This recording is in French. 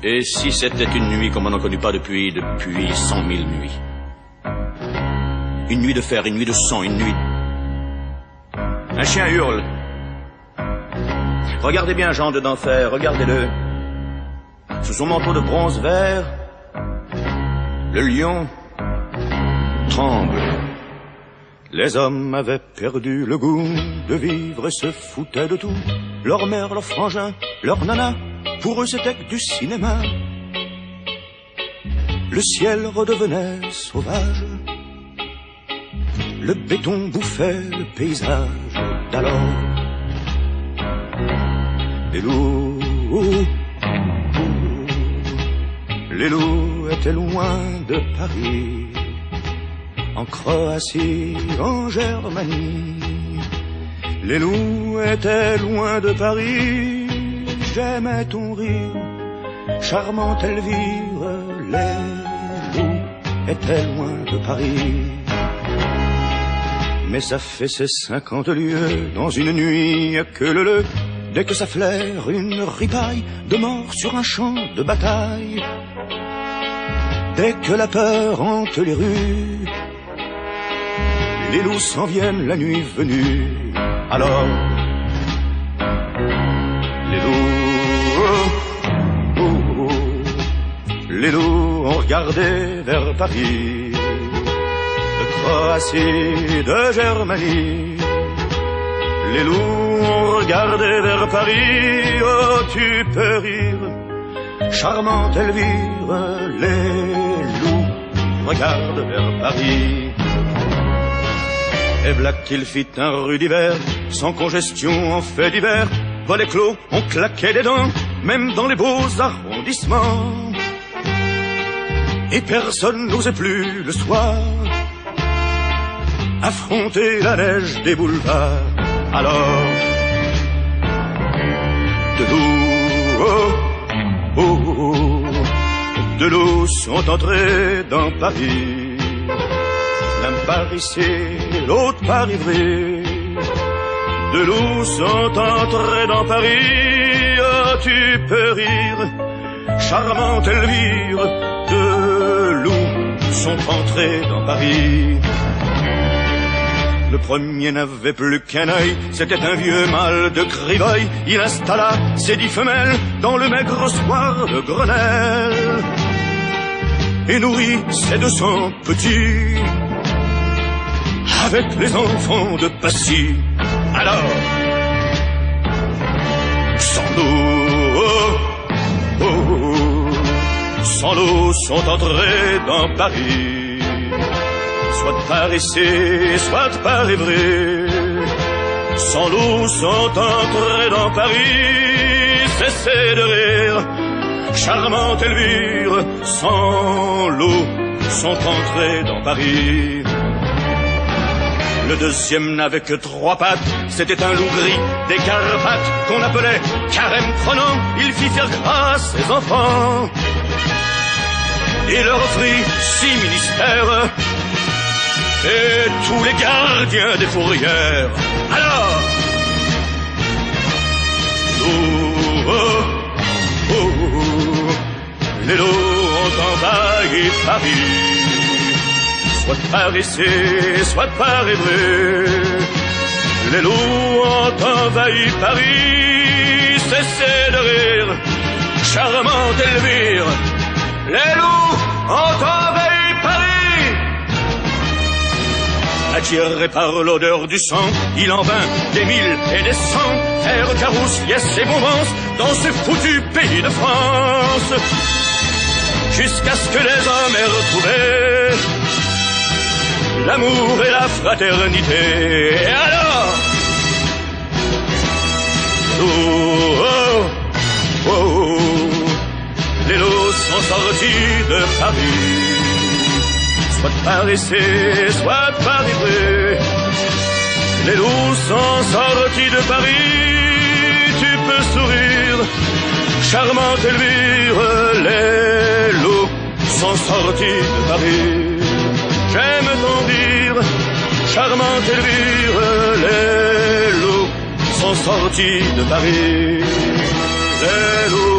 Et si c'était une nuit comme on n'en connaît pas depuis 100 000 nuits? Une nuit de fer, une nuit de sang, une nuit... Un chien hurle. Regardez bien Jean de d'enfer, regardez-le. Sous son manteau de bronze vert, le lion tremble. Les hommes avaient perdu le goût de vivre et se foutaient de tout. Leur mère, leur frangin, leur nana, pour eux c'était que du cinéma. Le ciel redevenait sauvage. Le béton bouffait le paysage d'alors. Les loups étaient loin de Paris, en Croatie, en Germanie. Les loups étaient loin de Paris, j'aimais ton rire, charmante Elvire. Les loups étaient loin de Paris. Mais ça fait ses 50 lieues dans une nuit que le dès que ça flaire une ripaille de mort sur un champ de bataille. Dès que la peur hante les rues, les loups s'en viennent la nuit venue. Alors, les loups ont regardé vers Paris, de Croatie, de Germanie. Les loups ont regardé vers Paris, oh tu peux rire, charmante Elvire. Les loups regardent vers Paris. Et v'là qu'il fit un rude hiver, sans congestion en fait d'hiver. Volets clos, on claquait des dents, même dans les beaux arrondissements. Et personne n'osait plus le soir affronter la neige des boulevards. Alors, de loups sont entrés dans Paris, l'un par ici, l'autre par Ivry. De loups sont entrés dans Paris, oh tu peux rire, charmante Elvire. De loups sont entrés dans Paris. Le premier n'avait plus qu'un œil, c'était un vieux mâle de Crivoy. Il installa ses 10 femelles dans le maigre soir de Grenelle et nourrit ses 200 petits avec les enfants de Passy. Alors, sans loups sont entrés dans Paris, soit par ici, soit par Ivry. Sans loups sont entrés dans Paris, cessez de rire, charmante Elvire. Sans loups sont entrés dans Paris. Le deuxième n'avait que 3 pattes, c'était un loup gris des Carpates qu'on appelait carême prenant. Il fit faire grâce ses enfants et leur offrit 6 ministères et tous les gardiens des fourrières. Alors, les loups ont envahi Paris, soit par ici, soit par Ivry. Les loups ont envahi Paris, cessez de rire, charmante Elvire. Les loups ont envahi Paris. Attiré par l'odeur du sang, il en vint des 1000 et des 100 faire carousse, liesse et bombance dans ce foutu pays de France, jusqu'à ce que les hommes aient retrouvé l'amour et la fraternité. Et alors, les loups sont sortis de Paris, soit par ici, soit par Ivry. Les loups sont sortis de Paris, tu peux sourire, charmante Elvire. Les loups sont sortis de Paris, j'aime ton rire, charmante Elvire. Les loups sont sortis de Paris, les loups